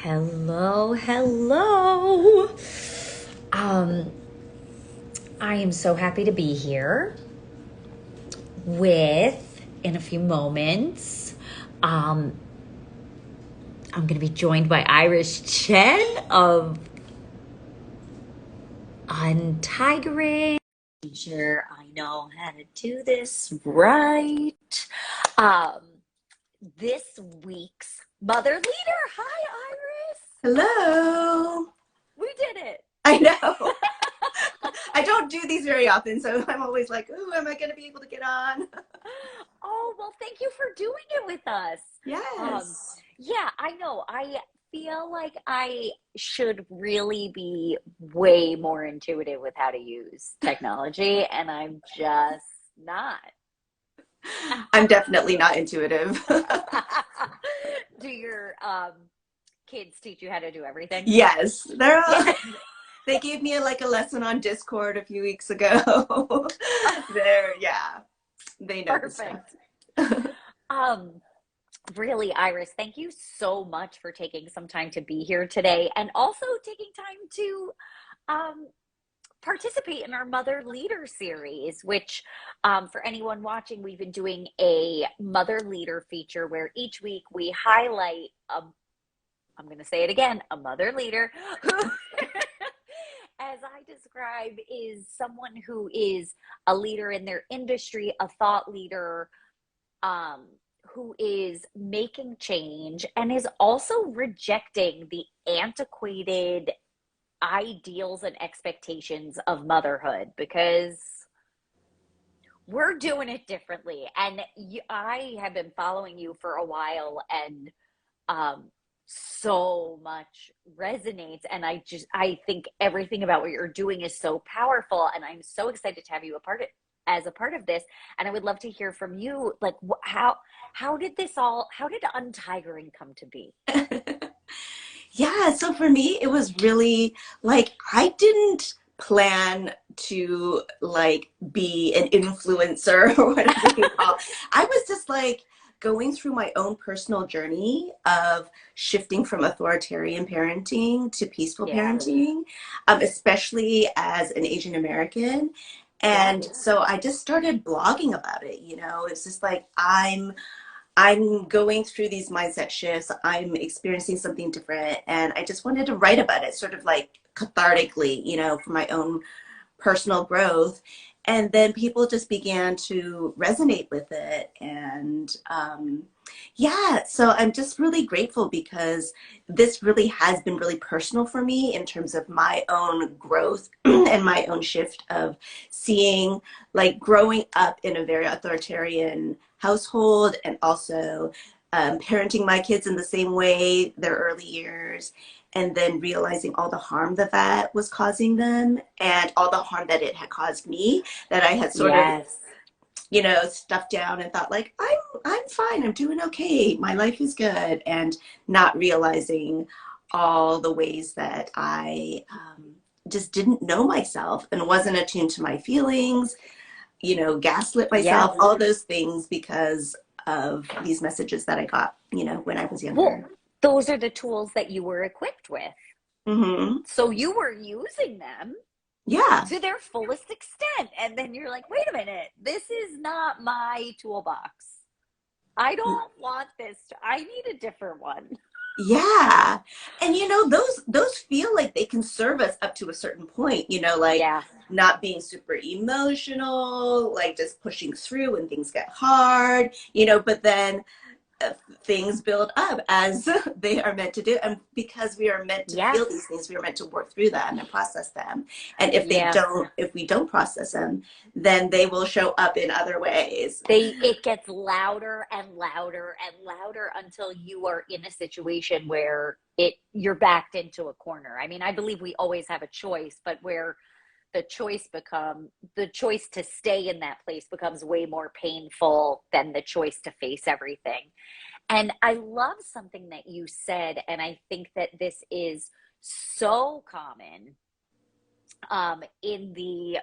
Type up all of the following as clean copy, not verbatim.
Hello, hello. Um, I am so happy to be here in a few moments. Um, I'm going to be joined by Irish Chen of Untigering. Sure, I know how to do this right. Um, this week's Mother Leader. Hi, Iris. Hello. We did it. I know. I don't do these very often, so I'm always like, "Ooh, am I going to be able to get on?" Oh, well, thank you for doing it with us. Um, Yes. yeah, I know. I feel like I should really be way more intuitive with how to use technology, and I'm just not. I'm definitely not intuitive. Do your kids teach you how to do everything? Yes, Yeah. they gave me like a lesson on Discord a few weeks ago. Yeah, they know the stuff. Perfect. Um, Really, Iris, thank you so much for taking some time to be here today and also taking time to um, participate in our Mother Leader series, which, for anyone watching, we've been doing a Mother Leader feature where each week we highlight, I'm going to say it again, a Mother Leader who, as I describe, is someone who is a leader in their industry, a thought leader, um, who is making change and is also rejecting the antiquated ideals and expectations of motherhood because we're doing it differently. And I have been following you for a while, and um, so much resonates. And I think everything about what you're doing is so powerful. And I'm so excited to have you as a part of this. And I would love to hear from you, like how did how did untigering come to be? Yeah, so for me, it was really like I didn't plan to like be an influencer or whatever you call. I was just like going through my own personal journey of shifting from authoritarian parenting to peaceful Yeah, parenting, especially as an Asian American. yeah, And so I just started blogging about it, you know. It's just like I'm going through these mindset shifts. I'm experiencing something different. And I just wanted to write about it, sort of like cathartically, you know, for my own personal growth. And then people just began to resonate with it. And yeah, so I'm just really grateful because this really has been really personal for me in terms of my own growth and my own shift of seeing, like, growing up in a very authoritarian household and also parenting my kids in the same way their early years, and then realizing all the harm that that was causing them and all the harm that it had caused me, that I had sort of, yes. you know, stuffed down and thought like, I'm fine, I'm doing okay, my life is good, and not realizing all the ways that I just didn't know myself and wasn't attuned to my feelings, you know, gaslit Yeah. myself, all those things because of these messages that I got, you know, when I was Well, younger. those are the tools that you were equipped with. Hmm. So you were using them Yeah. to their fullest extent. And then you're like, wait a minute, this is not my toolbox. I don't want this. I need a different one. Yeah. And you know, those feel like they can serve us up to a certain point, you know, like Yeah. not being super emotional, like just pushing through when things get hard, you know, but then uh, things build up as they are meant to do, and because we are meant to Yeah. feel these things, we are meant to work through them and process them, and if Yeah. we don't process them, then they will show up in other ways. It gets louder and louder and louder until you are in a situation where you're backed into a corner. I mean, I believe we always have a choice, but where the choice to stay in that place becomes way more painful than the choice to face everything. And I love something that you said, and I think that this is so common in the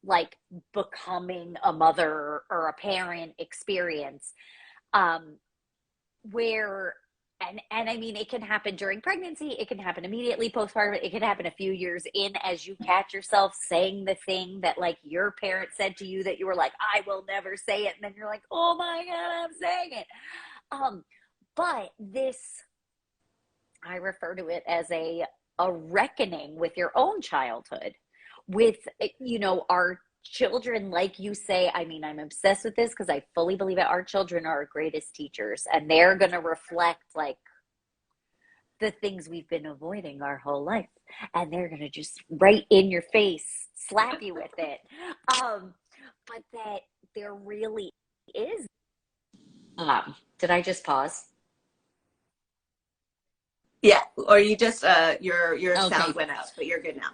like becoming a mother or a parent experience, um, where and I mean, it can happen during pregnancy, it can happen immediately postpartum, it can happen a few years in as you catch yourself saying the thing that like your parent said to you that you were like, I will never say it, and then you're like, oh my God, I'm saying it. um but this, I refer to it as a reckoning with your own childhood, with our children, like you say. I mean, I'm obsessed with this because I fully believe it. Our children are our greatest teachers, and they're going to reflect like the things we've been avoiding our whole life, and they're going to just right in your face slap you with it. But that there really is. Did I just pause? Yeah, or you just your sound Okay. went out, but you're good now.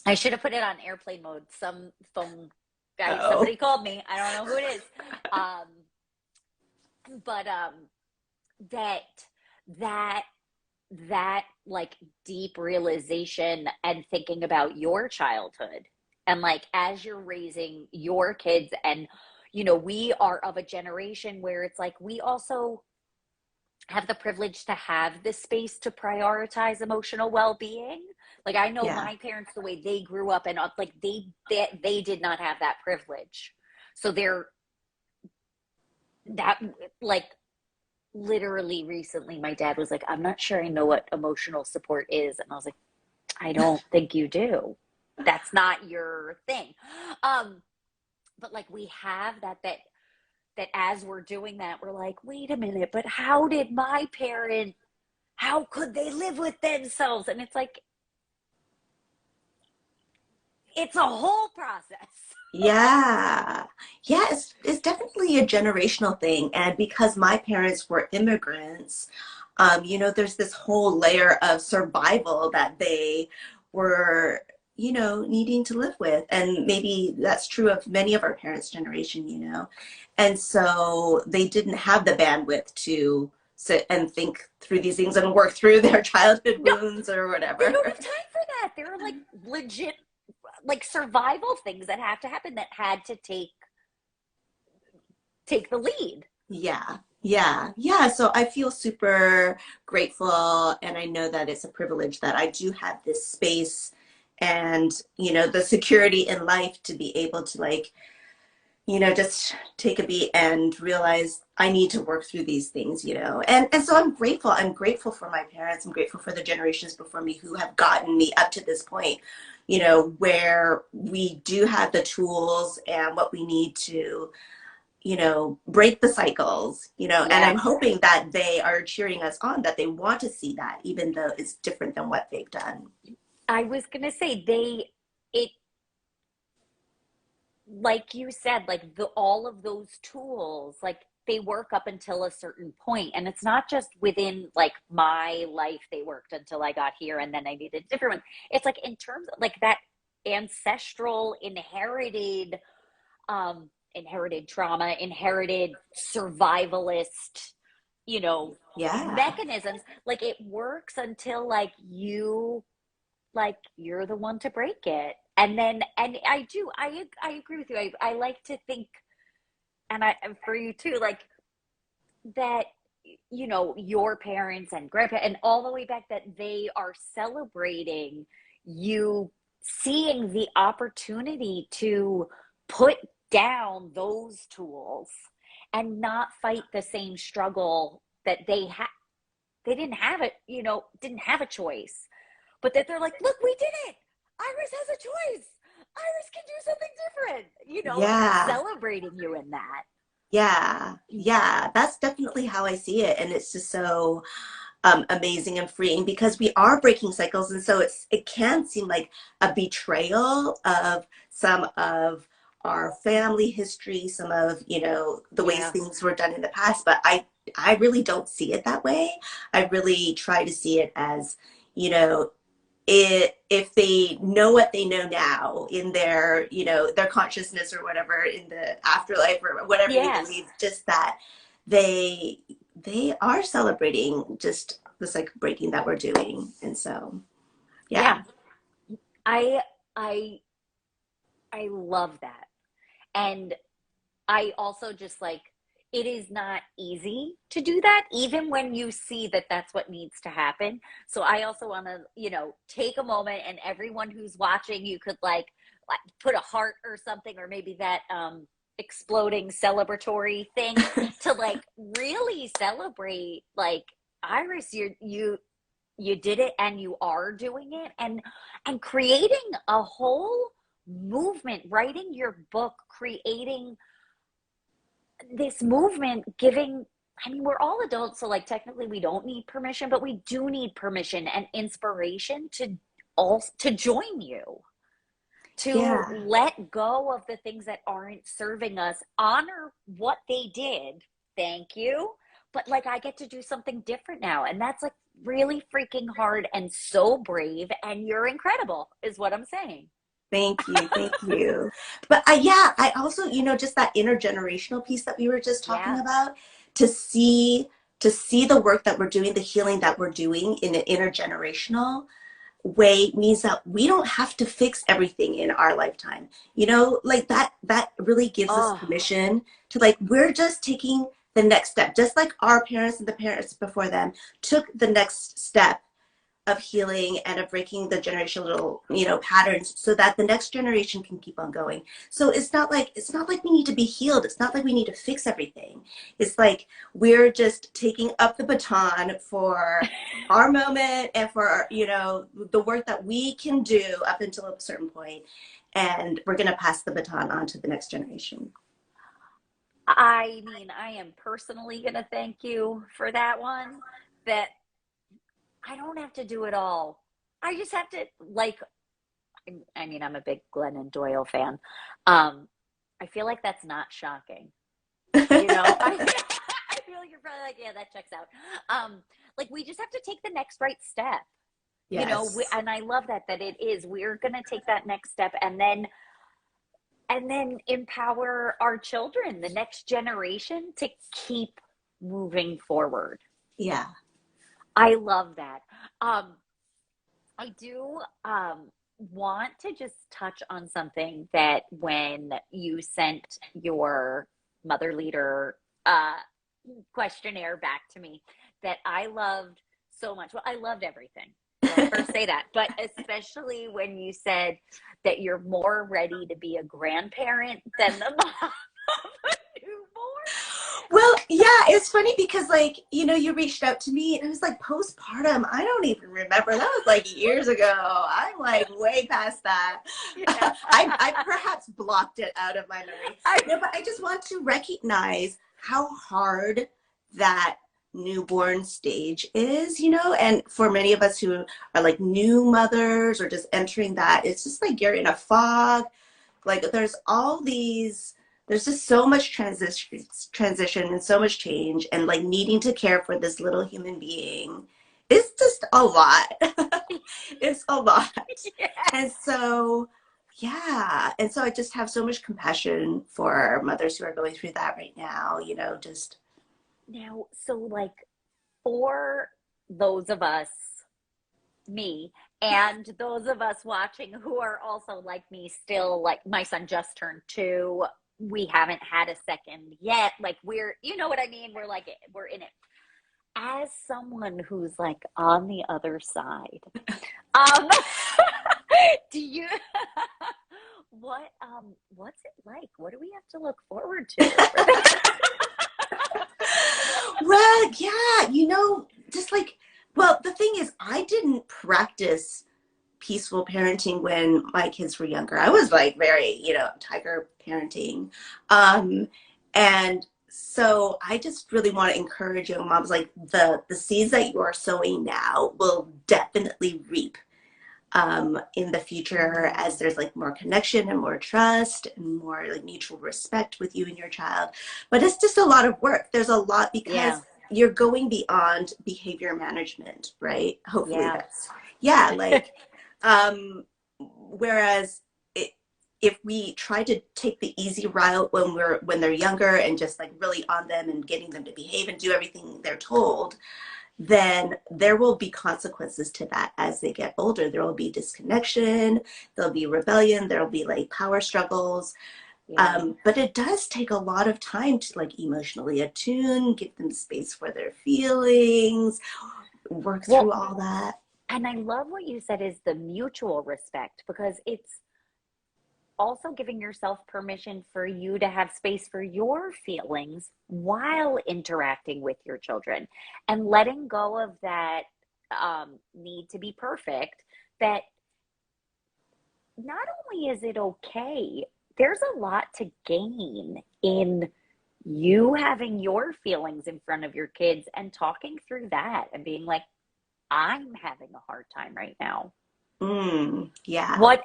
I should have put it on airplane mode. Some phone guy, Oh. somebody called me. I don't know who it is. Um, but that that that like deep realization and thinking about your childhood, and like as you're raising your kids, and we are of a generation where it's like we also have the privilege to have the space to prioritize emotional well-being. Like I know Yeah. my parents, the way they grew up, and like they did not have that privilege. So they're that like literally recently my dad was like, I'm not sure I know what emotional support is, and I was like, I don't think you do. That's not your thing. um but like we have that as we're doing that, we're like, wait a minute, but how did my parent, how could they live with themselves? And it's like, it's a whole process. Yeah. Yeah, it's definitely a generational thing. And because my parents were immigrants, there's this whole layer of survival that they were, needing to live with. And maybe that's true of many of our parents' generation. And so they didn't have the bandwidth to sit and think through these things and work through their childhood No, wounds or they don't whatever. have time for that. There are like legit like survival things that have to happen, that had to take the lead. Yeah, yeah, yeah. So I feel super grateful, and I know that it's a privilege that I do have this space and, the security in life to be able to, like, just take a beat and realize I need to work through these things. And so I'm grateful. I'm grateful for my parents. I'm grateful for the generations before me who have gotten me up to this point, where we do have the tools and what we need to break the cycles. And I'm Yes. hoping that they are cheering us on, that they want to see that, even though it's different than what they've done. I was gonna say it like you said, like all of those tools, like they work up until a certain point, and it's not just within like my life they worked until I got here and then I needed a different one. It's like in terms of like that ancestral inherited trauma, inherited survivalist, Yeah. mechanisms. Like it works until like you're the one to break it. And then, and I agree with you. I like to think, and for you too, like that, your parents and grandpa and all the way back, that they are celebrating you seeing the opportunity to put down those tools and not fight the same struggle that they didn't have it, didn't have a choice, but that they're like, look, we did it. Iris has a choice. Iris can do something different, and they're Yeah. celebrating you in that. Yeah. Yeah. That's definitely how I see it. And it's just so amazing and freeing because we are breaking cycles. And so it can seem like a betrayal of some of our family history, some of, the ways Yeah. things were done in the past. But I really don't see it that way. I really try to see it as, you know, if they know what they know now in their consciousness or whatever in the afterlife or whatever you Yes. believe, just that they they are celebrating just the cycle breaking that we're doing. And so Yeah. yeah. I I I love that. And I also just like, it is not easy to do that, even when you see that that's what needs to happen. So I also want to, take a moment, and everyone who's watching, you could like put a heart or something, or maybe that exploding celebratory thing to like really celebrate, like, Iris, you did it, and you are doing it, and creating a whole movement, writing your book, creating this movement, giving, I mean, we're all adults, so like technically we don't need permission, but we do need permission and inspiration to join you, to Yeah. let go of the things that aren't serving us, honor what they did, thank you, but like I get to do something different now, and that's like really freaking hard and so brave, and you're incredible is what I'm saying. Thank you. Thank you. But yeah, I also, just that intergenerational piece that we were just talking Yeah. about, to see the work that we're doing, the healing that we're doing in an intergenerational way means that we don't have to fix everything in our lifetime. Like that really gives us Oh, permission to, like, we're just taking the next step, just like our parents and the parents before them took the next step of healing and of breaking the generational, patterns, so that the next generation can keep on going. So it's not like we need to be healed. It's not like we need to fix everything. It's like we're just taking up the baton for our moment and for, the work that we can do up until a certain point, and we're going to pass the baton on to the next generation. I mean, I am personally going to thank you for that one. That I don't have to do it all. I just have to, like, I mean, I'm a big Glennon Doyle fan. Um, I feel like that's not shocking. I feel like you're probably like, yeah, that checks out. Like, we just have to take the next right step. Yes. And I love that it is. We're gonna take that next step, and then empower our children, the next generation, to keep moving forward. Yeah. I love that. Um, I do want to just touch on something that when you sent your mother leader questionnaire back to me, that I loved so much. Well, I loved everything. Let me first say that, but especially when you said that you're more ready to be a grandparent than the mom of a newborn. Well, yeah, it's funny because, like, you reached out to me and it was like postpartum. I don't even remember. That was like years ago. I'm like way past that. Yeah. I perhaps blocked it out of my memory. I, No, but I just want to recognize how hard that newborn stage is, and for many of us who are like new mothers or just entering that, it's just like you're in a fog. Like there's just so much transition and so much change, and like needing to care for this little human being is just a lot. It's a lot. yes. And so, yeah. And so I just have so much compassion for mothers who are going through that right now, just. Now, so like, for those of us, me, and those of us watching who are also like me, still, like, my son just turned 2. We haven't had a second yet. Like, you know what I mean? We're in it. As someone who's like on the other side, um, do you, what's it like? What do we have to look forward to for that? Well, yeah, just like, well, the thing is, I didn't practice peaceful parenting when my kids were younger. I was like very, tiger parenting. And so I just really want to encourage young moms, like, the seeds that you are sowing now will definitely reap in the future, as there's like more connection and more trust and more like mutual respect with you and your child. But it's just a lot of work. There's a lot, because Yeah, you're going beyond behavior management, right? Hopefully yeah, that's, yeah, like, whereas if we try to take the easy route when they're younger and just like really on them and getting them to behave and do everything they're told, then there will be consequences to that as they get older. There will be disconnection, there'll be rebellion, there'll be like power struggles. Yeah. But it does take a lot of time to like emotionally attune, give them space for their feelings, work through Well, all that. and I love what you said is the mutual respect because it's also giving yourself permission for you to have space for your feelings while interacting with your children and letting go of that need to be perfect. That not only is it okay, there's a lot to gain in you having your feelings in front of your kids and talking through that and being like, I'm having a hard time right now. Yeah. What,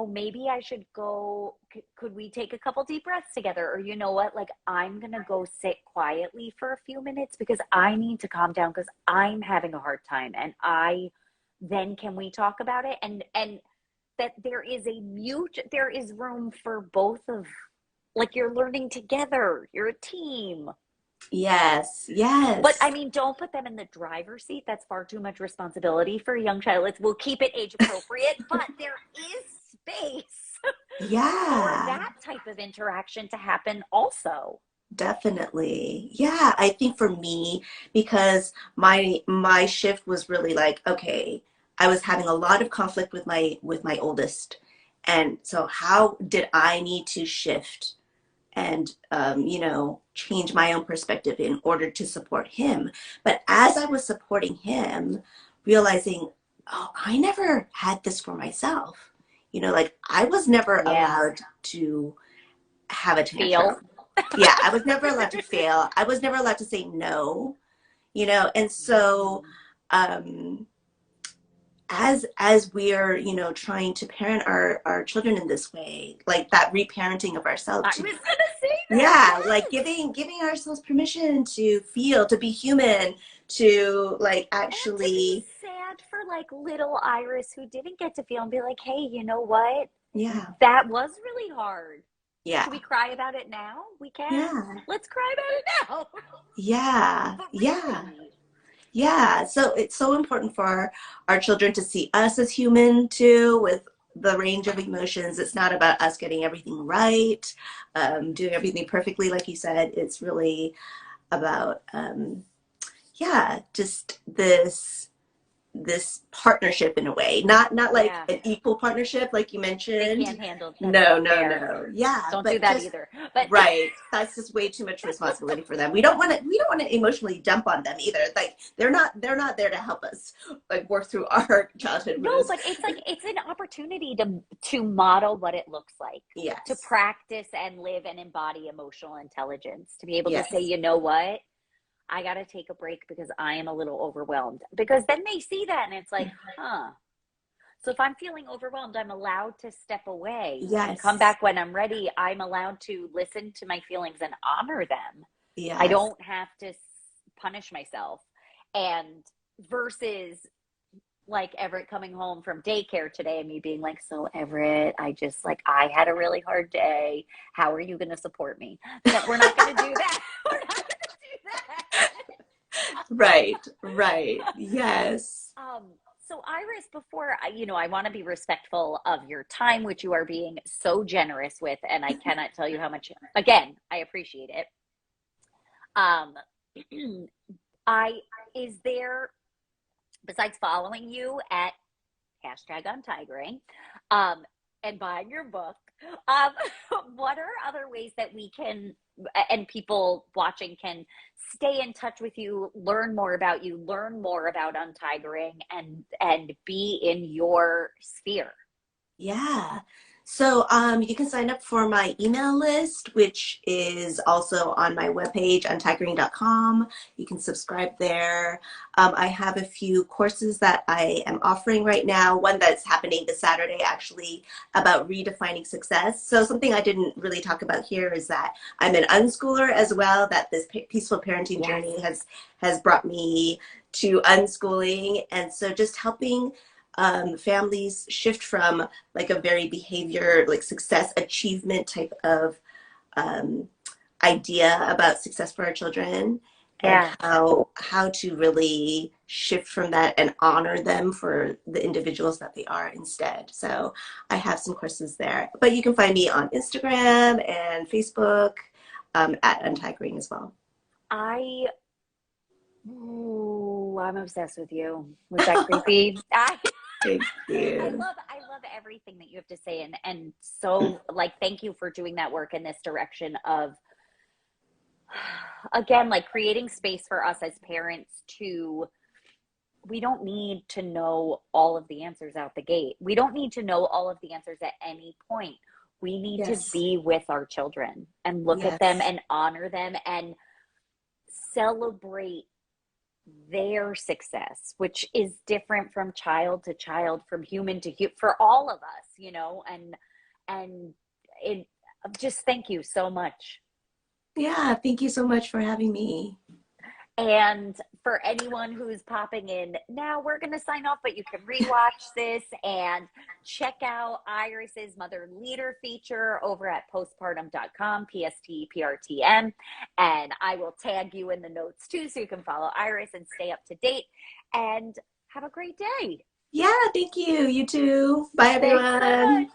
maybe I should go. Could we take a couple deep breaths together? Or, you know what, like, I'm going to go sit quietly for a few minutes because I need to calm down because I'm having a hard time. And then can we talk about it? And that there is room for both of, like, you're learning together, you're a team. Yes. But I Yes. mean, don't put them in the driver's seat. That's far too much responsibility for a young child. We'll keep it age appropriate, but there is space for Yeah. that type of interaction to happen also. Definitely. Yeah, I think for me, because my shift was really like, okay, I was having a lot of conflict with my oldest. And so how did I need to shift and change my own perspective in order to support him? But as I was supporting him, realizing, oh, I never had this for myself. Like I was never Yeah. allowed to have a Feel. tantrum. Yeah, I was never allowed to fail. I was never allowed to say no, and so um as we are, trying to parent our children in this way, like that reparenting of ourselves I to, was gonna say that. yeah, like Yes. giving ourselves permission to feel, to be human, to like And to be actually, sad for like little Iris who didn't get to feel and be like, hey, you know what? yeah, That was really hard. Should we yeah, cry about it now? We can. yeah, Let's cry about it now. yeah, But yeah. really, Yeah, so it's so important for our children to see us as human too, with the range of emotions. It's not about us getting everything right, doing everything perfectly, like you said. It's really about, yeah, just this partnership in a way, not like yeah, an equal partnership like you they mentioned. can't handle. That's No, not no, fair. no. Yeah, Don't do but that just either. But right. That's just way too much responsibility for them. We don't want to emotionally dump on them either. Like they're not there to help us like work through our childhood no, wounds. but it's like it's an opportunity to model what it looks like, to Yes. practice and live and embody emotional intelligence, to be able to say, Yes. you know what, I got to take a break because I am a little overwhelmed. Because then they see that and it's like, huh. So if I'm feeling overwhelmed, I'm allowed to step away and come Yes. back when I'm ready. I'm allowed to listen to my feelings and honor them. I Yes. don't have to punish myself. And versus like Everett coming home from daycare today and me being like, so Everett, I had a really hard day. How are you going to support me? No, we're not going to do that. We're not going to do that. Right. Right. Yes. Um, so Iris, before I want to be respectful of your time, which you are being so generous with, and I cannot tell you how much, again, I appreciate it. Um, I is there, besides following you at hashtag untigering, um, and buying your book, um, what are other ways that we can, and people watching can stay in touch with you, learn more about you, learn more about untigering, and be in your sphere? Yeah. So you can sign up for my email list, which is also on my webpage, untigering.com. You can subscribe there. I have a few courses that I am offering right now. One that's happening this Saturday, actually, about redefining success. So something I didn't really talk about here is that I'm an unschooler as well, that this peaceful parenting Yes. journey has brought me to unschooling. And so just helping families shift from like a very behavior, like success achievement type of um, idea about success for our children, and Yeah. how to really shift from that and honor them for the individuals that they are instead. So I have some courses there, but you can find me on Instagram and Facebook, at Untie Green as well. I, ooh, I'm obsessed with you. Was that creepy? Thank I you. love everything that you have to say, and so like thank you for doing that work in this direction of, again, like creating space for us as parents to, we don't need to know all of the answers out the gate. We don't need to know all of the answers at any point. We need to Yes. be with our children and look at them Yes. and honor them and celebrate their success, which is different from child to child, from human to human, for all of us, you know, and it, just thank you so much. Yeah. Thank you so much for having me. And for anyone who's popping in now, we're going to sign off, but you can rewatch this and check out Iris's Mother Leader feature over at postpartum.com, pstprtm. And I will tag you in the notes too, so you can follow Iris and stay up to date. And have a great day. Yeah. Thank you. You too. Bye, Thanks so everyone. much.